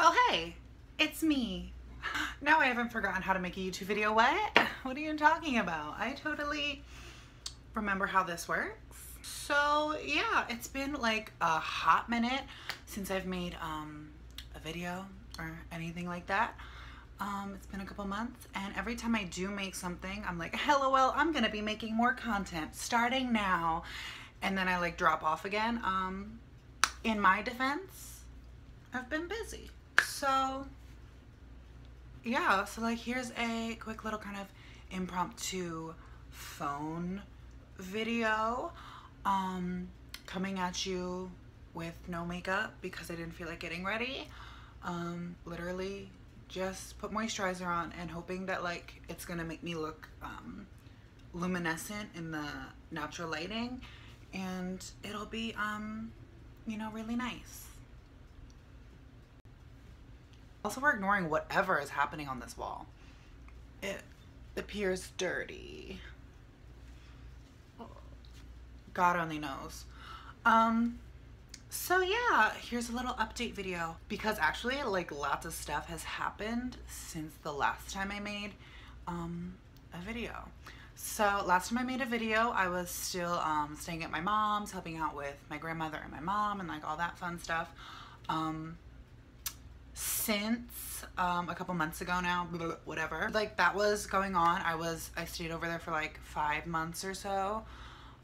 Oh hey, it's me. Now I haven't forgotten how to make a YouTube video. What? What are you talking about? I totally remember how this works. So yeah, it's been like a hot minute since I've made a video or anything like that. It's been a couple months, and every time I do make something, I'm like, LOL, I'm gonna be making more content starting now. And then I like drop off again. In my defense, I've been busy. So yeah, so like here's a quick little kind of impromptu phone video coming at you with no makeup because I didn't feel like getting ready. Literally just put moisturizer on and hoping that like it's gonna make me look luminescent in the natural lighting, and it'll be you know, really nice. Also, we're ignoring whatever is happening on this wall. It appears dirty. God only knows. So yeah, here's a little update video because actually like lots of stuff has happened since the last time I made a video. So last time I made a video, I was still staying at my mom's, helping out with my grandmother and my mom and like all that fun stuff. Since a couple months ago now, whatever, like that was going on, I stayed over there for like 5 months or so.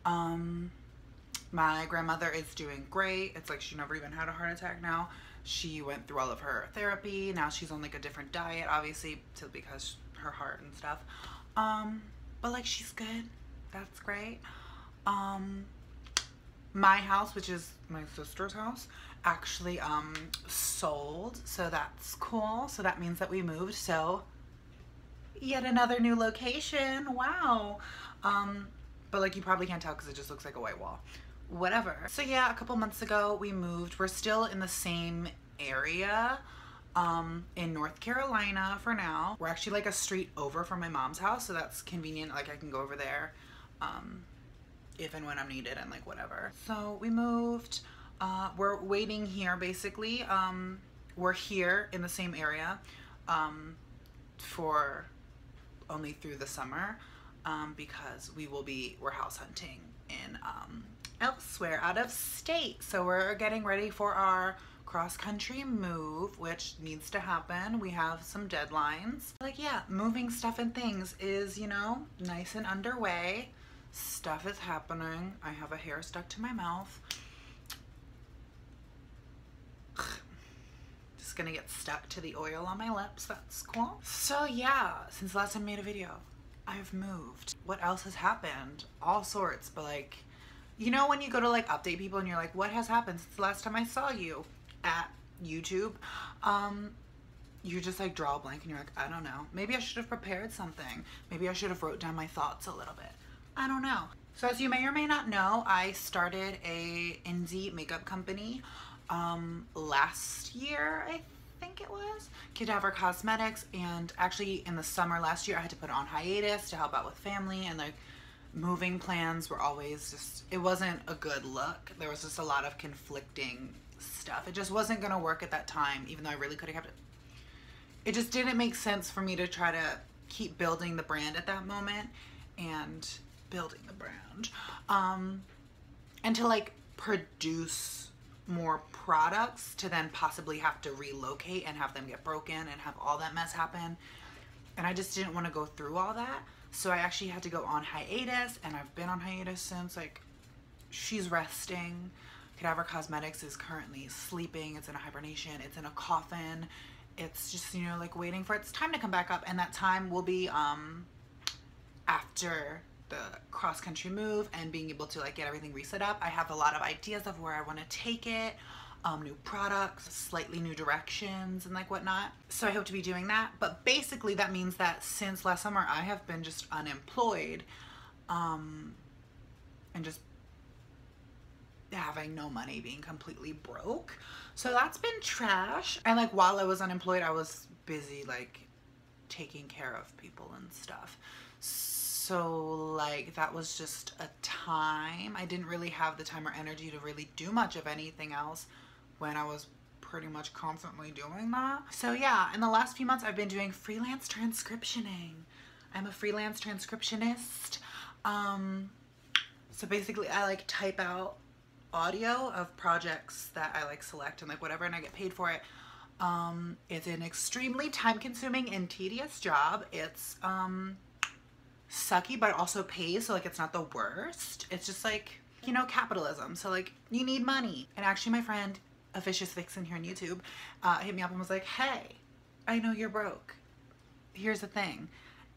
My grandmother is doing great. It's like she never even had a heart attack now. She went through all of her therapy. Now she's on like a different diet, obviously, because her heart and stuff. But like she's good. That's great. My house, which is my sister's house, actually sold, so that's cool. So that means that we moved, so yet another new location. Wow. But like you probably can't tell because it just looks like a white wall. Whatever. So yeah, a couple months ago we moved. We're still in the same area in North Carolina for now. We're actually like a street over from my mom's house, so that's convenient. Like I can go over there if and when I'm needed and like whatever. So we moved. We're waiting here basically. We're here in the same area for only through the summer because we're house hunting in elsewhere out of state. So we're getting ready for our cross-country move, which needs to happen. We have some deadlines. Like yeah, moving stuff and things is, you know, nice and underway. Stuff is happening. I have a hair stuck to my mouth. Just gonna get stuck to the oil on my lips. That's cool. So yeah, since last time I made a video, I've moved. What else has happened? All sorts, but like, you know when you go to like update people and you're like, what has happened since the last time I saw you at YouTube? You just like draw a blank and you're like, I don't know. Maybe I should have prepared something. Maybe I should have wrote down my thoughts a little bit. I don't know. So as you may or may not know, I started a indie makeup company last year, I think it was, Cadaver Cosmetics, and actually in the summer last year I had to put it on hiatus to help out with family, and like moving plans were always just, it wasn't a good look. There was just a lot of conflicting stuff. It just wasn't gonna work at that time, even though I really could have kept it. It just didn't make sense for me to try to keep building the brand at that moment and building the brand and to like produce more products to then possibly have to relocate and have them get broken and have all that mess happen, and I just didn't want to go through all that. So I actually had to go on hiatus, and I've been on hiatus since. Like she's resting. Cadaver Cosmetics is currently sleeping. It's in a hibernation. It's in a coffin. It's just, you know, like waiting for its time to come back up, and that time will be after the cross-country move and being able to like get everything reset up. I have a lot of ideas of where I want to take it, new products, slightly new directions and like whatnot. So I hope to be doing that. But basically that means that since last summer I have been just unemployed and just having no money, being completely broke. So that's been trash. And like while I was unemployed, I was busy like taking care of people and stuff. So like that was just a time. I didn't really have the time or energy to really do much of anything else when I was pretty much constantly doing that. So yeah, in the last few months I've been doing freelance transcriptioning. I'm a freelance transcriptionist. So basically I like type out audio of projects that I like select and like whatever, and I get paid for it. It's an extremely time consuming and tedious job. It's sucky, but it also pays, so like it's not the worst. It's just like, you know, capitalism. So like you need money. And actually my friend, a vicious vixen here on YouTube, hit me up and was like, hey, I know you're broke. Here's the thing.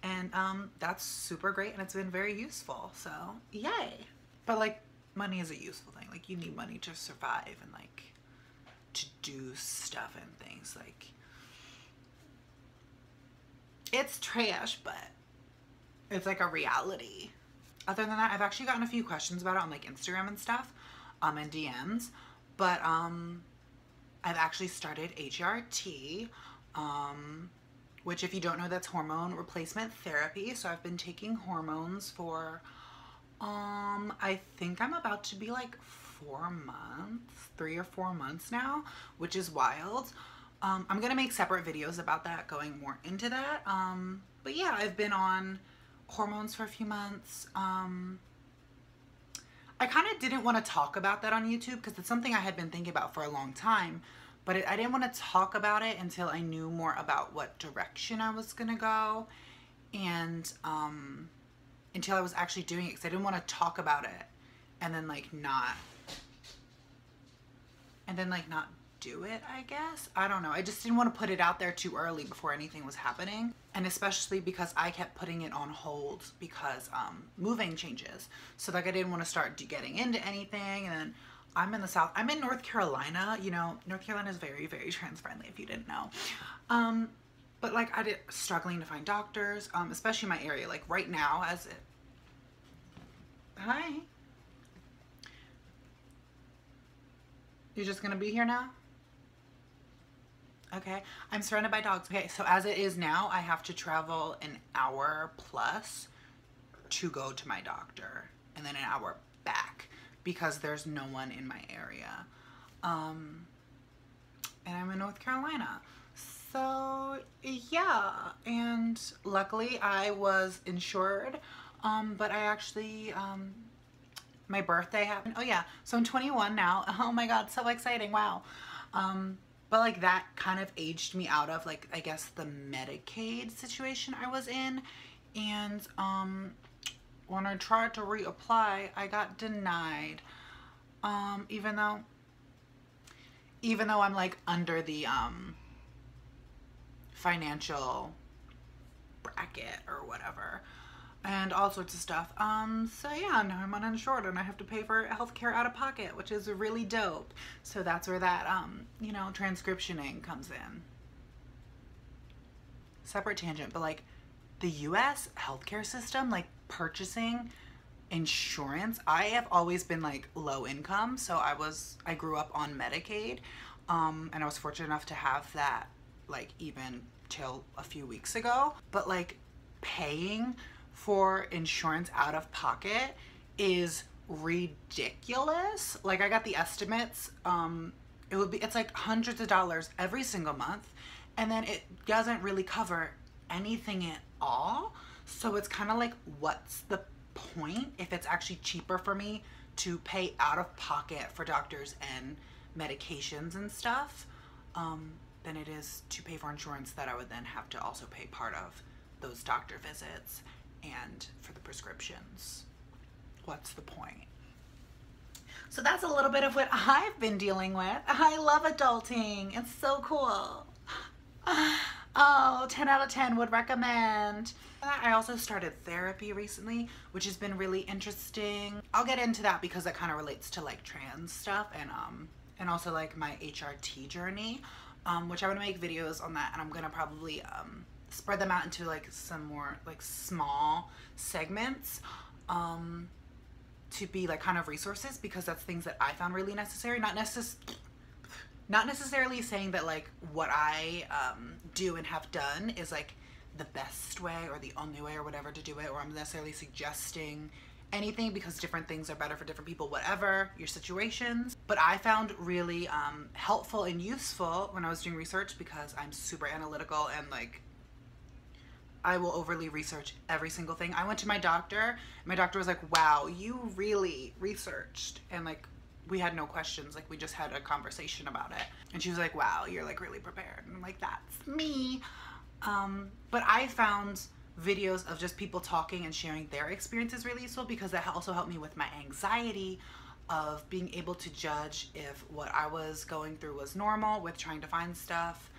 And that's super great, and it's been very useful. So yay. But like money is a useful thing. Like you need money to survive and like to do stuff and things. Like it's trash, but it's like a reality. Other than that, I've actually gotten a few questions about it on like Instagram and stuff, and DMs. But I've actually started HRT, which if you don't know, that's hormone replacement therapy. So I've been taking hormones for, I think I'm about to be like 4 months, 3 or 4 months now, which is wild. I'm gonna make separate videos about that, going more into that. But yeah, I've been on hormones for a few months. I kind of didn't want to talk about that on YouTube because it's something I had been thinking about for a long time, but I didn't want to talk about it until I knew more about what direction I was gonna go, and until I was actually doing it, because I didn't want to talk about it and then like not do it, I guess. I don't know. I just didn't want to put it out there too early before anything was happening. And especially because I kept putting it on hold because moving changes. So like I didn't want to start getting into anything. And then I'm in the South. I'm in North Carolina. You know, North Carolina is very, very trans friendly if you didn't know. But like struggling to find doctors, especially in my area. Like right now Hi. You're just gonna be here now? Okay, I'm surrounded by dogs. Okay, so as it is now, I have to travel an hour plus to go to my doctor, and then an hour back because there's no one in my area. And I'm in North Carolina. So yeah, and luckily I was insured, but I actually, my birthday happened. Oh yeah, so I'm 21 now. Oh my God, so exciting, wow. But like that kind of aged me out of like, I guess the Medicaid situation I was in. And when I tried to reapply, I got denied. Even though I'm like under the financial bracket or whatever. And all sorts of stuff. So yeah, now I'm uninsured and I have to pay for healthcare out of pocket, which is really dope. So that's where that, you know, transcriptioning comes in. Separate tangent, but like the US healthcare system, like purchasing insurance, I have always been like low income. So I grew up on Medicaid, and I was fortunate enough to have that like even till a few weeks ago. But like paying for insurance out of pocket is ridiculous. Like I got the estimates, it's like hundreds of dollars every single month, and then it doesn't really cover anything at all. So it's kind of like, what's the point if it's actually cheaper for me to pay out of pocket for doctors and medications and stuff than it is to pay for insurance that I would then have to also pay part of those doctor visits and for the prescriptions. What's the point? So that's a little bit of what I've been dealing with. I love adulting. It's so cool. Oh, 10 out of 10 would recommend. I also started therapy recently, which has been really interesting. I'll get into that because it kind of relates to like trans stuff and also like my HRT journey, which I want to make videos on that, and I'm gonna probably spread them out into like some more like small segments to be like kind of resources, because that's things that I found really necessary. Not necessarily saying that like what I do and have done is like the best way or the only way or whatever to do it, or I'm necessarily suggesting anything, because different things are better for different people, whatever your situations. But I found really helpful and useful when I was doing research, because I'm super analytical and like I will overly research every single thing. I went to my doctor and my doctor was like, wow, you really researched, and like we had no questions, like we just had a conversation about it, and she was like, wow, you're like really prepared. And I'm like, that's me. But I found videos of just people talking and sharing their experiences really useful, because that also helped me with my anxiety of being able to judge if what I was going through was normal with trying to find stuff,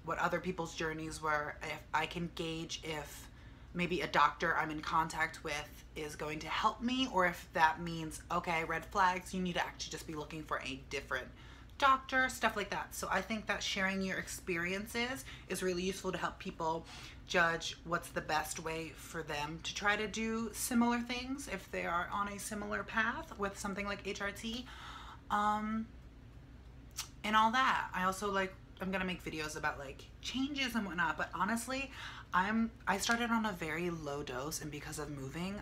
what other people's journeys were, if I can gauge if maybe a doctor I'm in contact with is going to help me, or if that means, okay, red flags, you need to actually just be looking for a different doctor, stuff like that. So I think that sharing your experiences is really useful to help people judge what's the best way for them to try to do similar things if they are on a similar path with something like HRT, and all that. I also I'm gonna make videos about like changes and whatnot, but honestly I started on a very low dose, and because of moving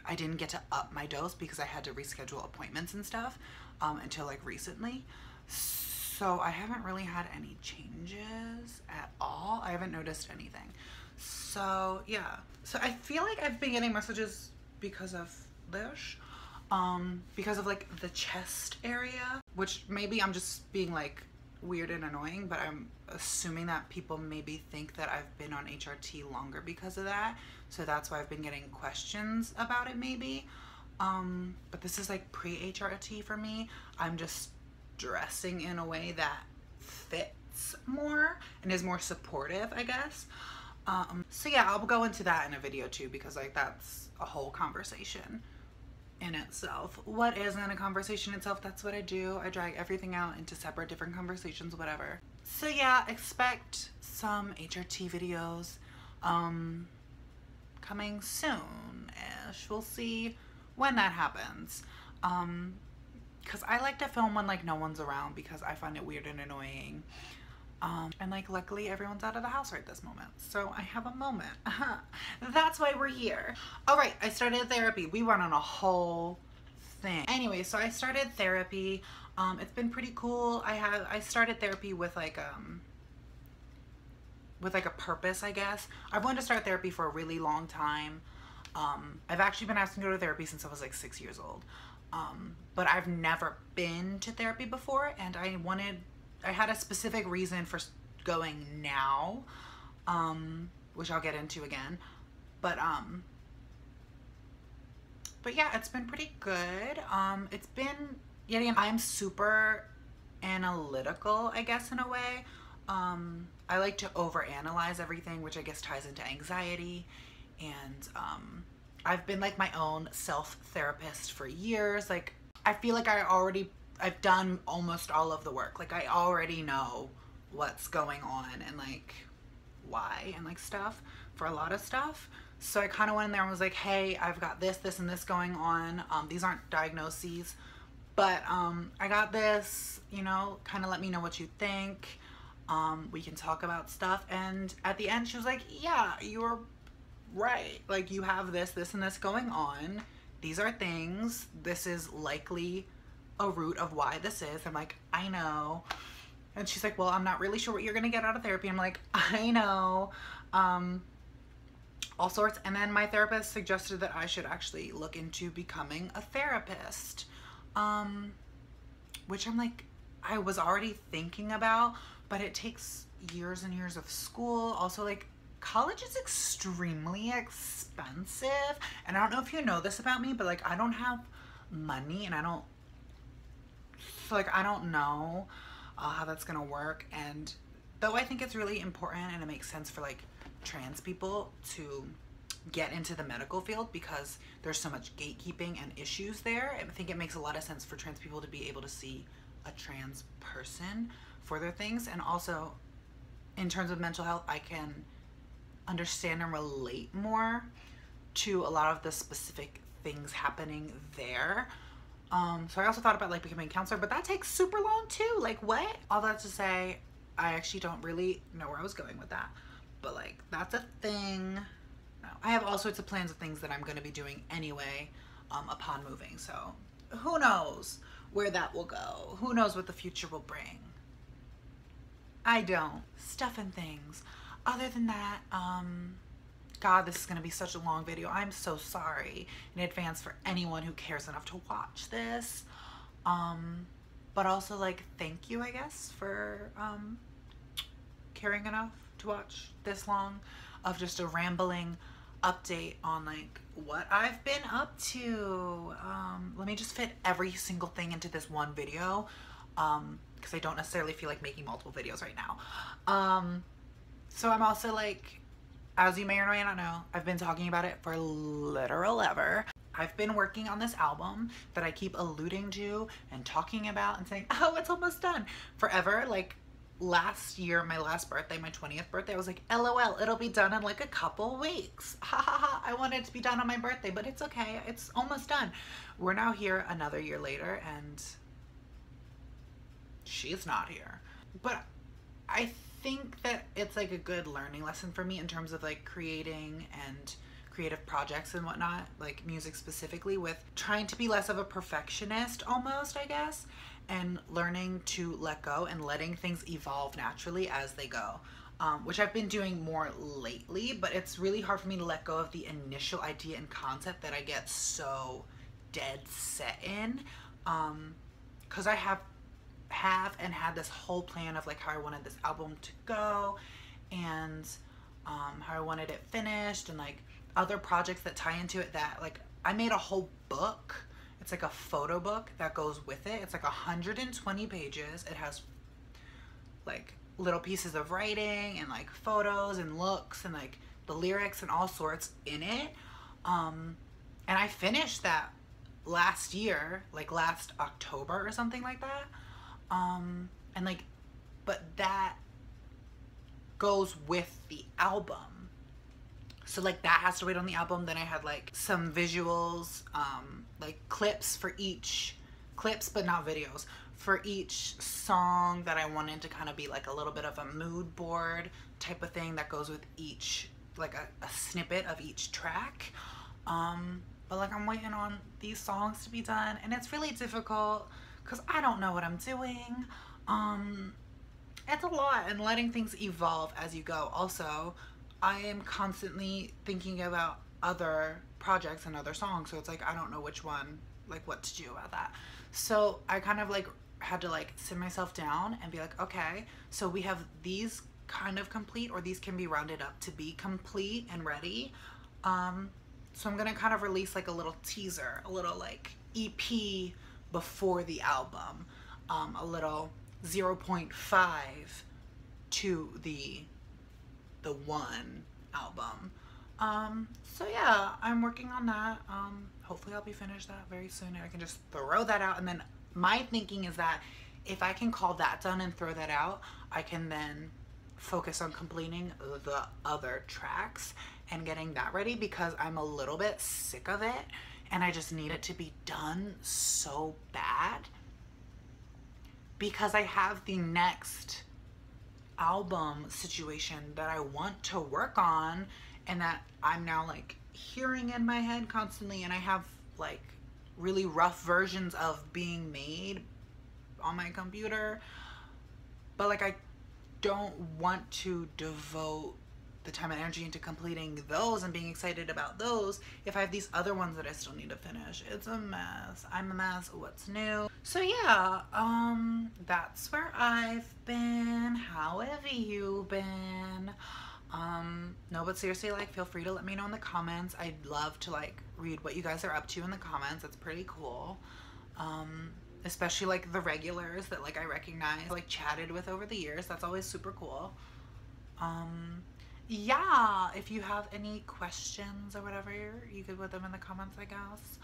I didn't get to up my dose because I had to reschedule appointments and stuff until like recently. So I haven't really had any changes at all. I haven't noticed anything. So yeah, so I feel like I've been getting messages because of this, because of like the chest area, which maybe I'm just being like weird and annoying, but I'm assuming that people maybe think that I've been on HRT longer because of that. So that's why I've been getting questions about it maybe. But this is like pre-HRT for me. I'm just dressing in a way that fits more and is more supportive, I guess. So yeah, I'll go into that in a video too, because like that's a whole conversation in itself. What isn't a conversation itself? That's what I do. I drag everything out into separate different conversations, whatever. So yeah, expect some HRT videos coming soon-ish. We'll see when that happens. Because I like to film when like no one's around, because I find it weird and annoying. And like luckily everyone's out of the house right this moment, so I have a moment. That's why we're here. All right, I started therapy. We went on a whole thing. Anyway, so I started therapy. It's been pretty cool. I started therapy with like a purpose, I guess. I've wanted to start therapy for a really long time. I've actually been asking to go to therapy since I was like 6 years old. But I've never been to therapy before, and I had a specific reason for going now, which I'll get into again. But yeah, it's been pretty good. It's been, yet again, I'm super analytical, I guess, in a way. I like to overanalyze everything, which I guess ties into anxiety. And I've been like my own self-therapist for years. Like, I feel like I've done almost all of the work. Like, I already know what's going on and like why and like stuff for a lot of stuff. So I kind of went in there and was like, hey, I've got this, this, and this going on. These aren't diagnoses, but I got this, you know, kind of let me know what you think. We can talk about stuff. And at the end, she was like, yeah, you're right. Like, you have this, this, and this going on. These are things. This is likely a root of why this is. I'm like, I know. And she's like, well, I'm not really sure what you're gonna get out of therapy. I'm like, I know. All sorts. And then my therapist suggested that I should actually look into becoming a therapist, which I'm like, I was already thinking about, but it takes years and years of school. Also, like, college is extremely expensive. And I don't know if you know this about me, but like, I don't have money, and I don't know how that's gonna work. And though I think it's really important and it makes sense for like trans people to get into the medical field because there's so much gatekeeping and issues there, I think it makes a lot of sense for trans people to be able to see a trans person for their things. And also in terms of mental health, I can understand and relate more to a lot of the specific things happening there. So I also thought about like becoming a counselor, but that takes super long too. Like, what? All that to say, I actually don't really know where I was going with that, but like, that's a thing. No, I have all sorts of plans of things that I'm going to be doing anyway upon moving. So who knows where that will go? Who knows what the future will bring? I don't. Stuff and things. Other than that, God, this is going to be such a long video. I'm so sorry in advance for anyone who cares enough to watch this. But also, like, thank you, I guess, for caring enough to watch this long of just a rambling update on, like, what I've been up to. Let me just fit every single thing into this one video, because I don't necessarily feel like making multiple videos right now. So I'm also, like, as you may or may not know, I've been talking about it for literal ever. I've been working on this album that I keep alluding to and talking about and saying, oh, it's almost done forever. Like last year, my last birthday, my 20th birthday, I was like, LOL, it'll be done in like a couple weeks. Ha ha ha. I wanted it to be done on my birthday, but it's okay. It's almost done. We're now here another year later and she's not here. But I think that it's like a good learning lesson for me in terms of like creating and creative projects and whatnot, like music specifically, with trying to be less of a perfectionist almost, I guess, and learning to let go and letting things evolve naturally as they go, which I've been doing more lately. But it's really hard for me to let go of the initial idea and concept that I get so dead set in, because I have and had this whole plan of like how I wanted this album to go and how I wanted it finished, and like other projects that tie into it. That like I made a whole book. It's like a photo book that goes with it. It's like 120 pages. It has like little pieces of writing and like photos and looks and like the lyrics and all sorts in it. And I finished that last year, like last October or something like that. And like, but that goes with the album. So like that has to wait on the album. Then I had like some visuals, like clips for each, clips but not videos, for each song that I wanted to kind of be like a little bit of a mood board type of thing that goes with each, like a snippet of each track. But like I'm waiting on these songs to be done, and it's really difficult because I don't know what I'm doing. It's a lot, and letting things evolve as you go. Also, I am constantly thinking about other projects and other songs, so it's like I don't know which one, like what to do about that. So I kind of like had to like sit myself down and be like, okay, so we have these kind of complete, or these can be rounded up to be complete and ready. So I'm gonna kind of release like a little teaser, a little like EP before the album, a little 0.5 to the one album. So yeah, I'm working on that. Hopefully I'll be finished that very soon, and I can just throw that out. And then my thinking is that if I can call that done and throw that out, I can then focus on completing the other tracks and getting that ready, because I'm a little bit sick of it and I just need it to be done so bad, because I have the next album situation that I want to work on and that I'm now like hearing in my head constantly, and I have like really rough versions of being made on my computer, but like I don't want to devote the time and energy into completing those and being excited about those if I have these other ones that I still need to finish. It's a mess. I'm a mess. What's new? So yeah, that's where I've been. How have you been? No, but seriously, like, feel free to let me know in the comments. I'd love to like read what you guys are up to in the comments. That's pretty cool. Especially like the regulars that like I recognize, like chatted with over the years. That's always super cool. Yeah, if you have any questions or whatever, you could put them in the comments, I guess.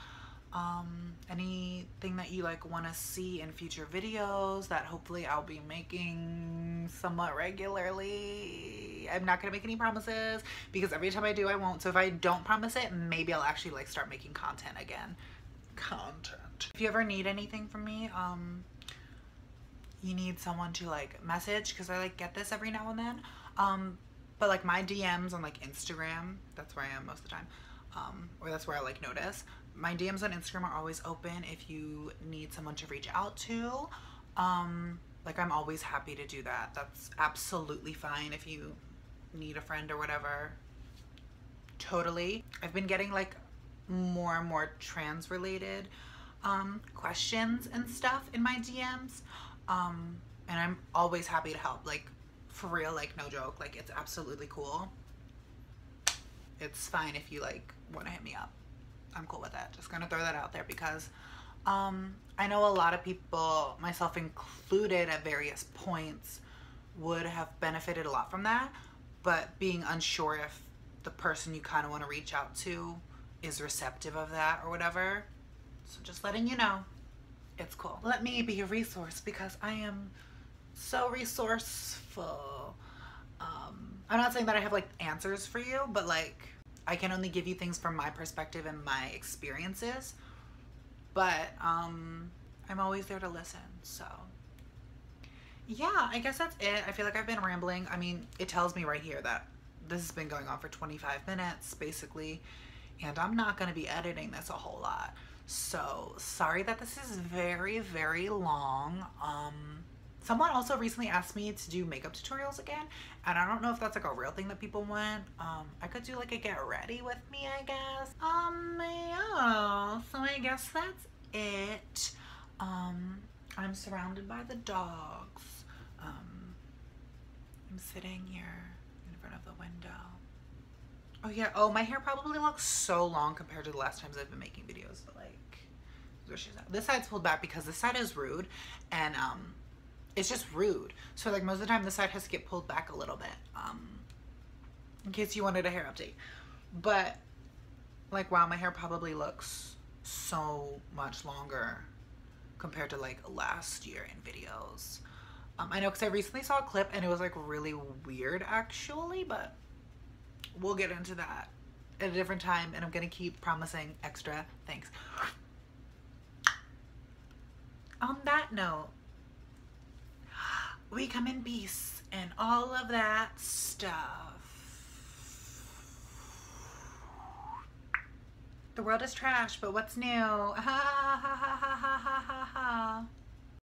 Anything that you like want to see in future videos that hopefully I'll be making somewhat regularly. I'm not gonna make any promises, because every time I do I won't. So if I don't promise it, maybe I'll actually like start making content again. If you ever need anything from me, you need someone to like message, because I like get this every now and then, But like my DMs on like Instagram, that's where I am most of the time, or that's where I like notice. My DMs on Instagram are always open if you need someone to reach out to. Like I'm always happy to do that. That's absolutely fine if you need a friend or whatever. Totally. I've been getting like more and more trans related questions and stuff in my DMs. And I'm always happy to help. Like for real, like no joke, like it's absolutely cool. It's fine if you like want to hit me up. I'm cool with that. Just gonna throw that out there because I know a lot of people, myself included at various points, would have benefited a lot from that, but being unsure if the person you kind of want to reach out to is receptive of that or whatever. So just letting you know, it's cool. Let me be a resource because I am so resourceful. I'm not saying that I have like answers for you, but like I can only give you things from my perspective and my experiences, but I'm always there to listen. So yeah, I guess that's it. I feel like I've been rambling. I mean, it tells me right here that this has been going on for 25 minutes basically, and I'm not going to be editing this a whole lot. So sorry that this is very, very long. Someone also recently asked me to do makeup tutorials again, and I don't know if that's like a real thing that people want. I could do like a get ready with me, I guess. Yeah, so I guess that's it. I'm surrounded by the dogs. I'm sitting here in front of the window. Oh yeah, oh, my hair probably looks so long compared to the last times I've been making videos, but like, this side's pulled back because this side is rude, and it's just rude. So like most of the time this side has to get pulled back a little bit, in case you wanted a hair update. But like, wow, my hair probably looks so much longer compared to like last year in videos. I know because I recently saw a clip and it was like really weird actually, but we'll get into that at a different time, and I'm gonna keep promising extra things. On that note, we come in peace and all of that stuff. The world is trash, but what's new? Ha ha ha ha ha ha ha ha.